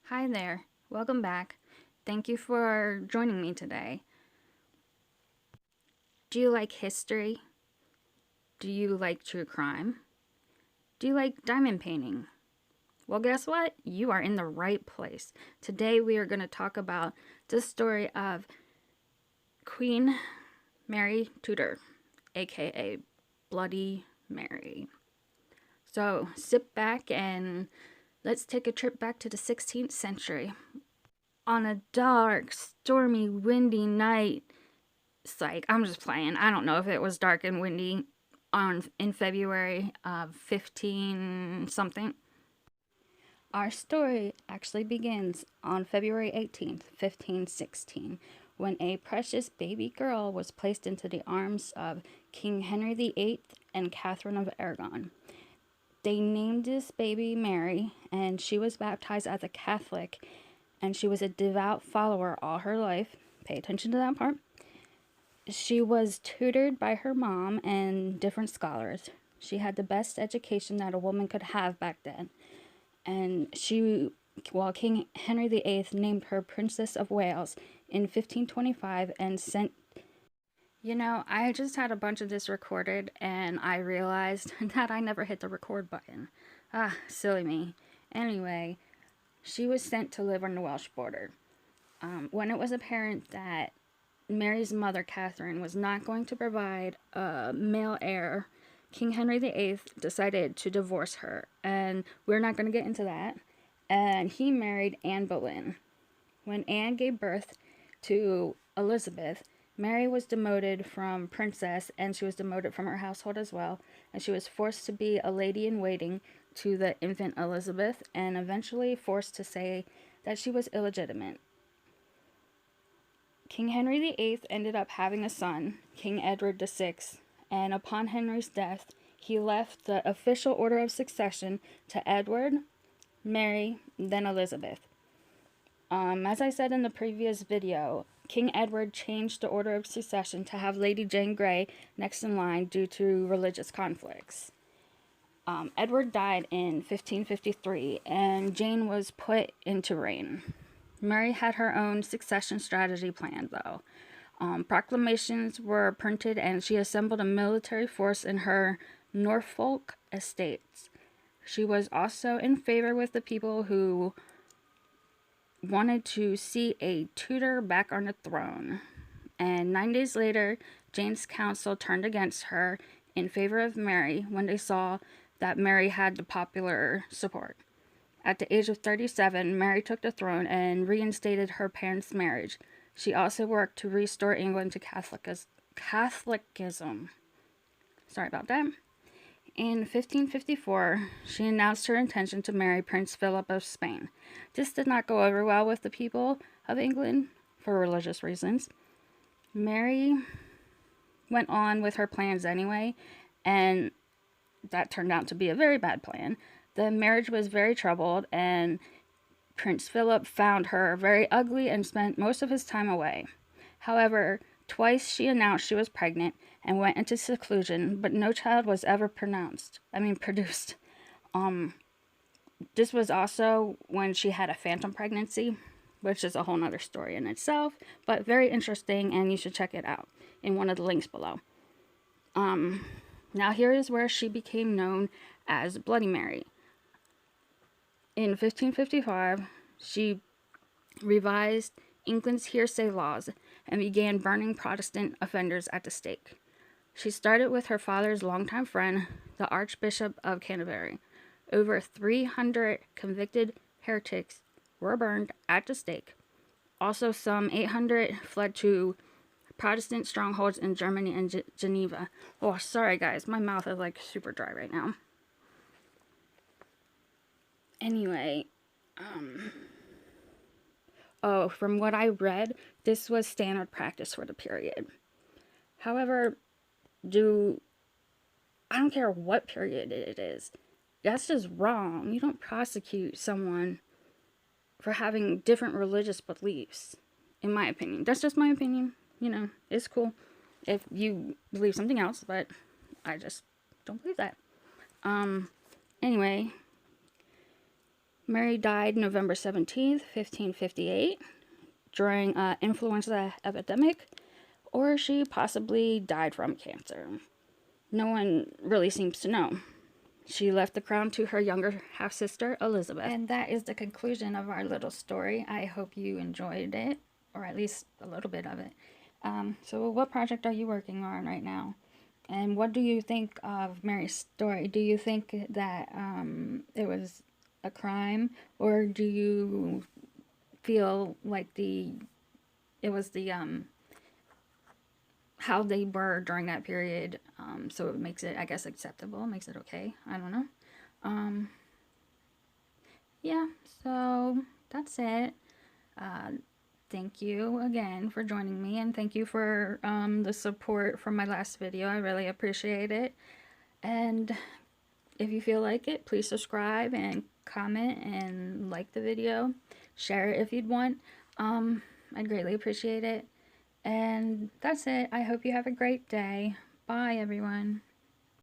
Hi there, welcome back. Thank you for joining me today. Do you like history? Do you like true crime? Do you like diamond painting? Well, guess what? You are in the right place. Today we are going to talk about the story of Queen Mary Tudor, aka Bloody Mary. So sit back and let's take a trip back to the 16th century. On a dark, stormy, windy night, I'm just playing. I don't know if it was dark and windy in February of 15 something. Our story actually begins on February 18th, 1516, when a precious baby girl was placed into the arms of King Henry VIII and Catherine of Aragon. They named this baby Mary, and she was baptized as a Catholic, and she was a devout follower all her life. Pay attention to that part. She was tutored by her mom and different scholars. She had the best education that a woman could have back then. And King Henry VIII named her Princess of Wales in 1525 and sent. I just had a bunch of this recorded and I realized that I never hit the record button. Silly me. Anyway, she was sent to live on the Welsh border. When it was apparent that Mary's mother, Catherine, was not going to provide a male heir, King Henry VIII decided to divorce her, and we're not going to get into that. And he married Anne Boleyn. When Anne gave birth to Elizabeth, Mary was demoted from princess, and she was demoted from her household as well, and she was forced to be a lady-in-waiting to the infant Elizabeth, and eventually forced to say that she was illegitimate. King Henry VIII ended up having a son, King Edward VI, and upon Henry's death, he left the official order of succession to Edward, Mary, then Elizabeth. As I said in the previous video, King Edward changed the order of succession to have Lady Jane Grey next in line due to religious conflicts. Edward died in 1553, and Jane was put into reign. Mary had her own succession strategy planned, though. Proclamations were printed, and she assembled a military force in her Norfolk estates. She was also in favor with the people who wanted to see a Tudor back on the throne. And 9 days later, Jane's council turned against her in favor of Mary when they saw that Mary had the popular support. At the age of 37, Mary took the throne and reinstated her parents' marriage. She also worked to restore England to Catholicism. Sorry about that. In 1554, she announced her intention to marry Prince Philip of Spain. This did not go over well with the people of England for religious reasons. Mary went on with her plans anyway, and that turned out to be a very bad plan. The marriage was very troubled, and Prince Philip found her very ugly and spent most of his time away. However, twice she announced she was pregnant and went into seclusion, but no child was ever produced. This was also when she had a phantom pregnancy, which is a whole nother story in itself, but very interesting, and you should check it out in one of the links below. Now here is where she became known as Bloody Mary. In 1555, she revised England's hearsay laws and began burning Protestant offenders at the stake. She started with her father's longtime friend, the Archbishop of Canterbury. Over 300 convicted heretics were burned at the stake. Also, some 800 fled to Protestant strongholds in Germany and Geneva. Oh, sorry guys, my mouth is like super dry right now. Anyway, from what I read, this was standard practice for the period. However, I don't care what period it is. That's just wrong. You don't prosecute someone for having different religious beliefs, in my opinion. That's just my opinion. It's cool if you believe something else, but I just don't believe that. Anyway, Mary died November 17th, 1558, during an influenza epidemic, or she possibly died from cancer. No one really seems to know. She left the crown to her younger half-sister, Elizabeth. And that is the conclusion of our little story. I hope you enjoyed it, or at least a little bit of it. So what project are you working on right now? And what do you think of Mary's story? Do you think that it was a crime, or do you feel like it was the how they were during that period, so it makes it, I guess, acceptable, makes it okay? I don't know. Yeah, so that's it. Thank you again for joining me, and thank you for the support from my last video. I really appreciate it. And if you feel like it, please subscribe and comment and like the video. Share it if you'd want. I'd greatly appreciate it. And that's it. I hope you have a great day. Bye, everyone.